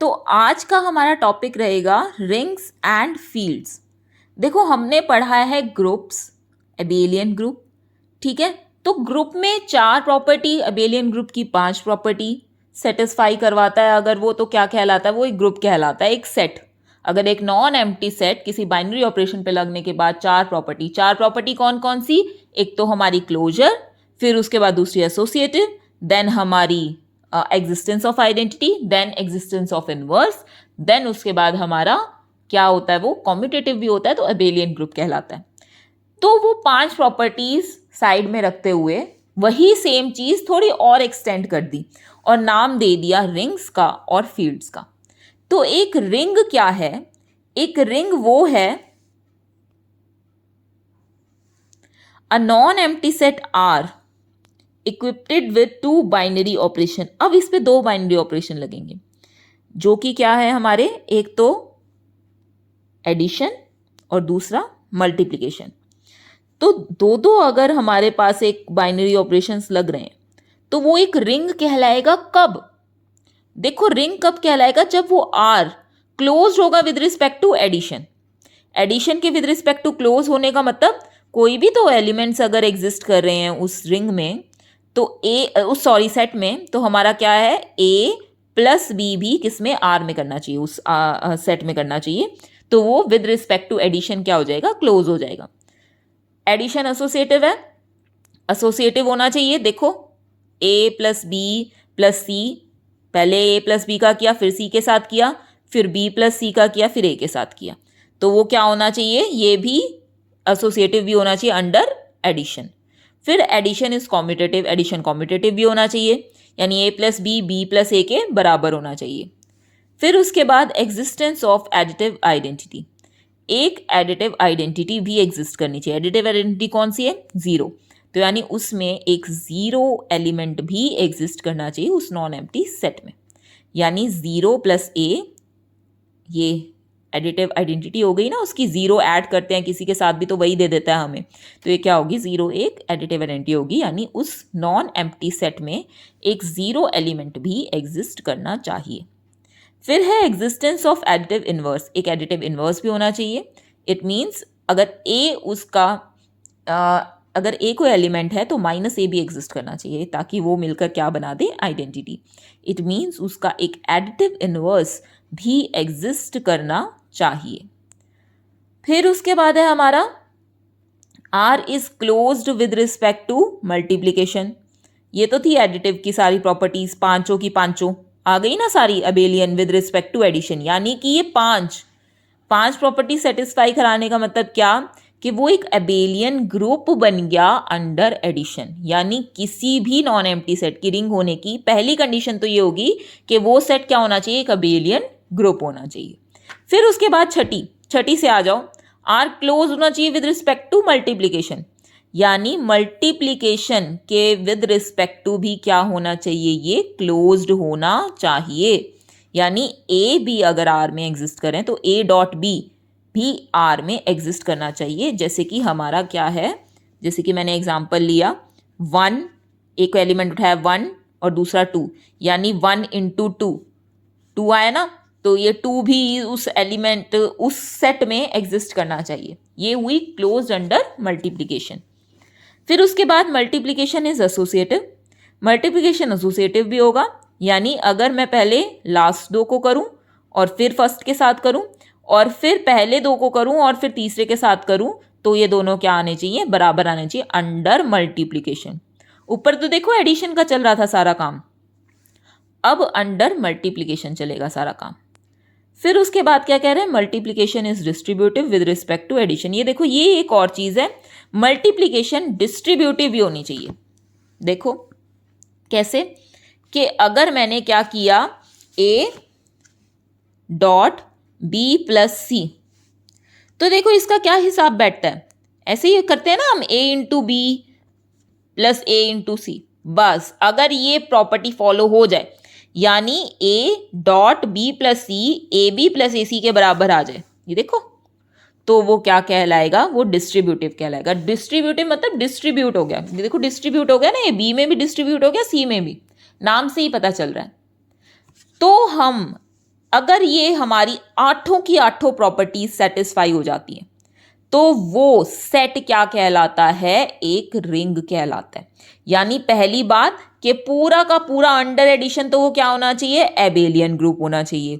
तो आज का हमारा टॉपिक रहेगा रिंग्स एंड फील्ड्स। देखो हमने पढ़ा है ग्रुप्स, अबेलियन ग्रुप, ठीक है। तो ग्रुप में 4 प्रॉपर्टी, अबेलियन ग्रुप की 5 प्रॉपर्टी सेटिस्फाई करवाता है अगर वो, तो क्या कहलाता है वो? एक ग्रुप कहलाता है, एक सेट। अगर एक नॉन एम्प्टी सेट किसी बाइनरी ऑपरेशन पे लगने के बाद 4 प्रॉपर्टी कौन कौन सी? एक तो हमारी क्लोजर, फिर उसके बाद दूसरी एसोसिएटिव, देन हमारी existence of identity, then existence of inverse, then उसके बाद हमारा क्या होता है वो? कॉम्यूटेटिव भी होता है, तो अबेलियन ग्रुप कहलाता है। तो वो 5 प्रॉपर्टीज साइड में रखते हुए वही सेम चीज थोड़ी और एक्सटेंड कर दी और नाम दे दिया रिंग्स का और फील्ड्स का। तो एक रिंग क्या है? एक रिंग वो है a non empty set R equipped with 2 binary operation. अब इस पे 2 बाइनरी ऑपरेशन लगेंगे, जो कि क्या है हमारे? एक तो एडिशन और दूसरा मल्टीप्लिकेशन। तो दो अगर हमारे पास एक बाइनरी ऑपरेशंस लग रहे हैं तो वो एक रिंग कहलाएगा। कब? देखो रिंग कब कहलाएगा? जब वो आर क्लोज होगा with respect to addition. Addition के विद रिस्पेक्ट टू क्लोज होने का मतलब कोई भी तो एलिमेंट्स अगर एग्जिस्ट कर रहे हैं उस रिंग में, तो सेट में, तो हमारा क्या है? ए प्लस बी भी किसमें? आर में करना चाहिए, उस सेट में करना चाहिए। तो वो विद रिस्पेक्ट टू एडिशन क्या हो जाएगा? क्लोज हो जाएगा। एडिशन एसोसिएटिव है, एसोसिएटिव होना चाहिए। देखो ए प्लस बी प्लस सी, पहले ए प्लस बी का किया, फिर सी के साथ किया, फिर बी प्लस सी का किया, फिर ए के साथ किया, तो वो क्या होना चाहिए? ये भी एसोसिएटिव भी होना चाहिए अंडर एडिशन। फिर addition is commutative, addition commutative भी होना चाहिए, यानी A plus B plus A के बराबर होना चाहिए। फिर उसके बाद एग्जिस्टेंस ऑफ एडिटिव आइडेंटिटी, एक एडिटिव आइडेंटिटी भी एग्जिस्ट करनी चाहिए। एडिटिव आइडेंटिटी कौन सी है? 0। तो यानी उसमें एक 0 एलिमेंट भी एग्जिस्ट करना चाहिए उस नॉन एम्प्टी सेट में, यानी 0 प्लस ए, ये एडिटिव आइडेंटिटी हो गई ना, उसकी 0 ऐड करते हैं किसी के साथ भी तो वही दे देता है हमें, तो ये क्या होगी? 0 एक एडिटिव आइडेंटिटी होगी, यानी उस नॉन एम्प्टी सेट में एक 0 एलिमेंट भी एग्जिस्ट करना चाहिए। फिर है एग्जिस्टेंस ऑफ एडिटिव इनवर्स, एक एडिटिव इनवर्स भी होना चाहिए। इट मीन्स अगर ए उसका अगर ए कोई एलिमेंट है तो माइनस ए भी एग्जिस्ट करना चाहिए, ताकि वो मिलकर क्या बना दे? आइडेंटिटी। इट मीन्स उसका एक एडिटिव इनवर्स भी एग्जिस्ट करना चाहिए। फिर उसके बाद है हमारा R is closed with respect to multiplication. ये तो थी एडिटिव की सारी प्रॉपर्टीज, पांचों की पांचों आ गई ना सारी, abelian with respect to addition, यानी कि ये पांच प्रॉपर्टी सेटिस्फाई कराने का मतलब क्या? कि वो एक अबेलियन ग्रुप बन गया अंडर एडिशन। यानी किसी भी नॉन एम्प्टी सेट की रिंग होने की पहली कंडीशन तो ये होगी कि वो सेट क्या होना चाहिए? एक अबेलियन ग्रुप होना चाहिए। फिर उसके बाद छठी से आ जाओ, आर क्लोज होना चाहिए विद रिस्पेक्ट टू मल्टीप्लीकेशन, यानी मल्टीप्लीकेशन के विद रिस्पेक्ट टू भी क्या होना चाहिए? ये क्लोज्ड होना चाहिए। यानी ए बी अगर आर में एग्जिस्ट करें तो ए डॉट बी भी आर में एग्जिस्ट करना चाहिए। जैसे कि हमारा क्या है, जैसे कि मैंने एग्जांपल लिया 1, एक एलिमेंट उठाया 1 और दूसरा 2, यानी 1 इंटू 2 आया ना, तो ये 2 भी उस एलिमेंट उस सेट में एग्जिस्ट करना चाहिए। ये हुई क्लोज अंडर मल्टीप्लीकेशन। फिर उसके बाद multiplication is associative, multiplication associative भी होगा, यानी अगर मैं पहले लास्ट 2 को करूं और फिर फर्स्ट के साथ करूं और फिर पहले 2 को करूं और फिर तीसरे के साथ करूं, तो ये दोनों क्या आने चाहिए? बराबर आने चाहिए अंडर मल्टीप्लीकेशन। ऊपर तो देखो एडिशन का चल रहा था सारा काम, अब अंडर मल्टीप्लीकेशन चलेगा सारा काम। फिर उसके बाद क्या कह रहे हैं? Multiplication is distributive with respect to addition. ये देखो ये एक और चीज है, मल्टीप्लीकेशन डिस्ट्रीब्यूटिव भी होनी चाहिए। देखो कैसे? कि अगर मैंने क्या किया? ए डॉट बी प्लस सी, तो देखो इसका क्या हिसाब बैठता है? ऐसे ही करते हैं ना हम, A into B plus A into C. बस अगर ये प्रॉपर्टी फॉलो हो जाए, यानी A dot B plus C A B plus A C के बराबर आ जाए, ये देखो, तो वो क्या कहलाएगा? वो डिस्ट्रीब्यूटिव कहलाएगा। डिस्ट्रीब्यूटिव मतलब डिस्ट्रीब्यूट हो गया, देखो डिस्ट्रीब्यूट हो गया ना, ये बी में भी डिस्ट्रीब्यूट हो गया, सी में भी, नाम से ही पता चल रहा है। तो हम अगर ये हमारी आठों की आठों प्रॉपर्टीज सेटिस्फाई हो जाती हैं तो वो सेट क्या कहलाता है, एक रिंग कहलाता है। यानी पहली बात कि पूरा का पूरा अंडर एडिशन तो वो क्या होना चाहिए, एबेलियन ग्रुप होना चाहिए,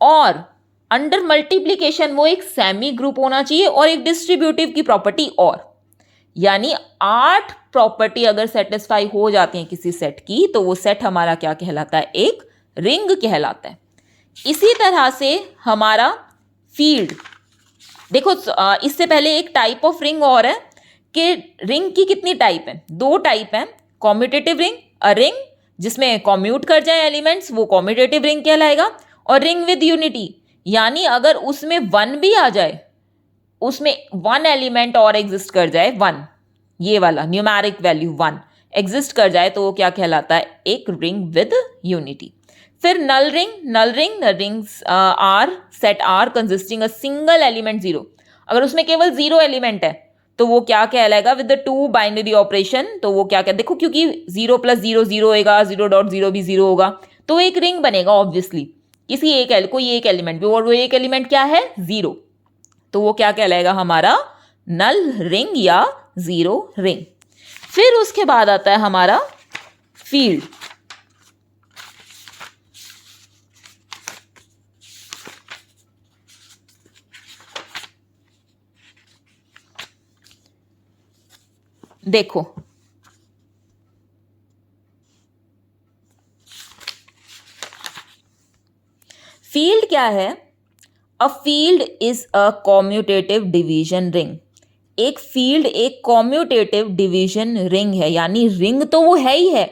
और अंडर मल्टीप्लिकेशन वो एक सेमी ग्रुप होना चाहिए, और एक डिस्ट्रीब्यूटिव की प्रॉपर्टी और। यानी 8 प्रॉपर्टी अगर सेटिस्फाई हो जाती हैं किसी सेट की तो वो सेट हमारा क्या कहलाता है, एक रिंग कहलाता है। इसी तरह से हमारा फील्ड, देखो इससे पहले एक टाइप ऑफ रिंग और है कि रिंग की कितनी टाइप है, 2 टाइप है। कॉम्यूटेटिव रिंग, अ रिंग जिसमें कॉम्यूट कर जाए एलिमेंट्स वो कॉम्यूटेटिव रिंग कहलाएगा, और रिंग विद यूनिटी यानी अगर उसमें 1 भी आ जाए, उसमें 1 एलिमेंट और एग्जिस्ट कर जाए, 1 ये वाला न्यूमेरिक वैल्यू 1 एग्जिस्ट कर जाए तो वो क्या कहलाता है, एक रिंग विद यूनिटी। फिर null ring, rings are set are consisting a single element 0, अगर उसमें केवल 0 एलिमेंट है तो वो क्या कहलाएगा, विद द 2 बाइनरी ऑपरेशन, तो वो क्या कहते, देखो क्योंकि 0 + 0 0 होगा, 0.0 भी 0 होगा, तो एक रिंग बनेगा ऑब्वियसली, किसी एक कोई एक एलिमेंट भी, और वो एक एलिमेंट क्या है, 0, तो वो क्या कहलाएगा हमारा नल रिंग या 0 रिंग। फिर उसके बाद आता है हमारा फील्ड। देखो फील्ड क्या है, a field is a commutative division ring. एक फील्ड एक कॉम्यूटेटिव डिवीजन रिंग है, यानी रिंग तो वो है ही है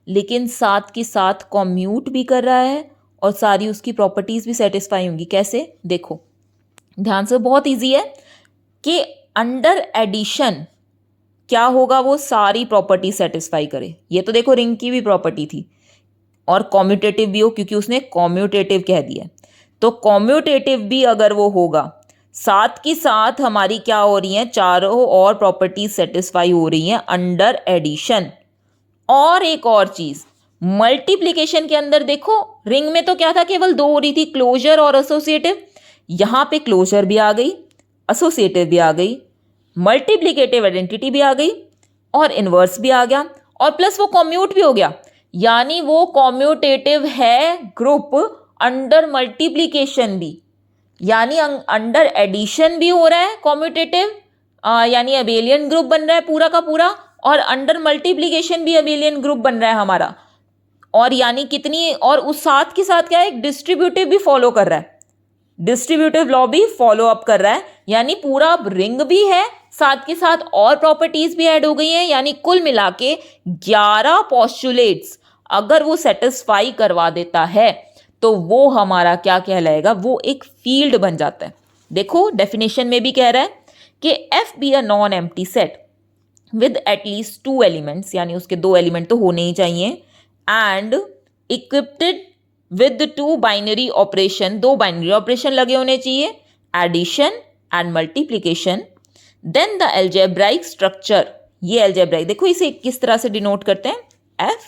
लेकिन साथ के साथ कॉम्यूट भी कर रहा है और सारी उसकी प्रॉपर्टीज भी सेटिस्फाई होंगी। कैसे, देखो ध्यान से, बहुत इजी है कि अंडर एडिशन क्या होगा, वो सारी प्रॉपर्टी सेटिस्फाई करे। ये तो देखो रिंग की भी प्रॉपर्टी थी, और कॉम्यूटेटिव भी हो क्योंकि उसने कॉम्यूटेटिव कह दिया, तो कॉम्यूटेटिव भी अगर वो होगा, साथ के साथ हमारी क्या हो रही हैं, चारों और प्रॉपर्टीज सेटिस्फाई हो रही हैं अंडर एडिशन। और एक और चीज, मल्टीप्लिकेशन के अंदर देखो रिंग में तो क्या था, केवल 2 हो रही थी, क्लोजर और एसोसिएटिव। यहां पे क्लोजर भी आ गई, एसोसिएटिव भी आ गई, मल्टीप्लिकेटिव आइडेंटिटी भी आ गई, और इनवर्स भी आ गया, और प्लस वो कॉम्यूट भी हो गया। यानी वो कॉम्यूटेटिव है ग्रुप अंडर मल्टीप्लिकेशन भी, यानी अंडर एडिशन भी हो रहा है कॉम्यूटेटिव, यानी अबेलियन ग्रुप बन रहा है पूरा का पूरा, और अंडर मल्टीप्लिकेशन भी अबेलियन ग्रुप बन रहा है हमारा। और यानी कितनी, और उस साथ के साथ क्या है, एक डिस्ट्रीब्यूटिव भी फॉलो कर रहा है, डिस्ट्रीब्यूटिव लॉ भी फॉलो अप कर रहा है, यानी पूरा रिंग भी है, साथ के साथ और प्रॉपर्टीज भी ऐड हो गई हैं। यानी कुल मिला के 11 पोस्टुलेट्स अगर वो सेटिस्फाई करवा देता है तो वो हमारा क्या कहलाएगा, वो एक फील्ड बन जाता है। देखो डेफिनेशन में भी कह रहा है कि F be a non empty set with at least 2 elements, यानी उसके 2 एलिमेंट तो होने ही चाहिए, and equipped with 2 binary operation, 2 binary operation लगे होने चाहिए, addition and multiplication, then the algebraic structure. ये एल्जेब्राइक देखो इसे किस तरह से डिनोट करते हैं, एफ,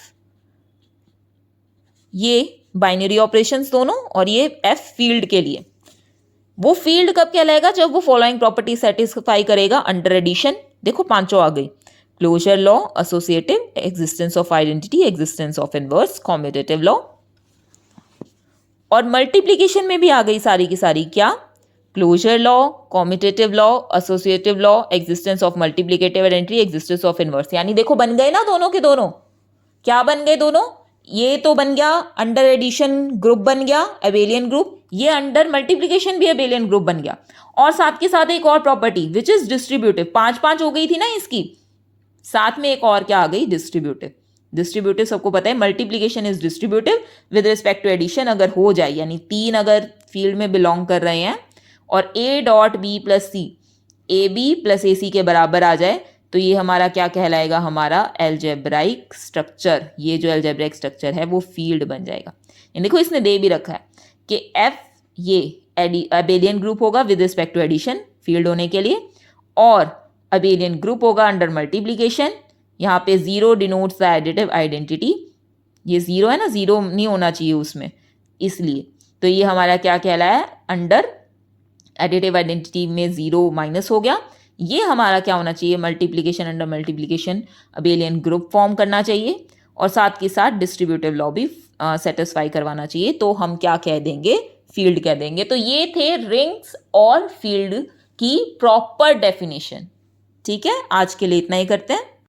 ये बाइनरी ऑपरेशंस दोनों, और ये एफ फील्ड के लिए। वो फील्ड कब कहलाएगा, जब वो फॉलोइंग प्रॉपर्टी सेटिस्फाई करेगा अंडर एडिशन। देखो 5 आ गई, closure law, associative, existence of identity, existence of inverse, commutative law, और मल्टीप्लिकेशन में भी आ गई सारी की सारी, क्या, closure law, commutative law, associative law, existence of multiplicative identity, existence of inverse. यानी देखो बन गए ना दोनों के दोनों, क्या बन गए दोनों, ये तो बन गया अंडर एडिशन ग्रुप बन गया अबेलियन ग्रुप, ये अंडर मल्टीप्लिकेशन भी अबेलियन ग्रुप बन गया, और साथ के साथ एक और प्रॉपर्टी विच इज डिस्ट्रीब्यूटिव, 5 हो गई थी ना इसकी, साथ में एक और क्या आ गई, डिस्ट्रीब्यूटिव। डिस्ट्रीब्यूटिव सबको पता है, multiplication is distributive with respect to addition अगर हो जाए, यानी 3 अगर फील्ड में बिलोंग कर रहे हैं और a dot B plus C, A B plus A C के बराबर आ जाए तो ये हमारा क्या कहलाएगा, हमारा एल्जेब्राइक स्ट्रक्चर। ये जो एल्जेब्राइक स्ट्रक्चर है वो फील्ड बन जाएगा। देखो इसने दे भी रखा है कि एफ ये अबेलियन ग्रुप होगा with respect to addition field होने के लिए, और अबेलियन ग्रुप होगा अंडर मल्टीप्लिकेशन। यहाँ पे 0 डिनोट्स द एडिटिव आइडेंटिटी, ये 0 है ना, 0 नहीं होना चाहिए उसमें इसलिए, तो ये हमारा क्या कहलाया, अंडर एडिटिव आइडेंटिटी में 0 माइनस हो गया। ये हमारा क्या होना चाहिए, multiplication under multiplication abelian group form करना चाहिए और साथ के साथ डिस्ट्रीब्यूटिव लॉ भी सेटिस्फाई करवाना चाहिए। तो हम क्या कह देंगे, फील्ड कह देंगे। तो ये थे रिंग्स और फील्ड की प्रॉपर डेफिनेशन। ठीक है, आज के लिए इतना ही करते हैं।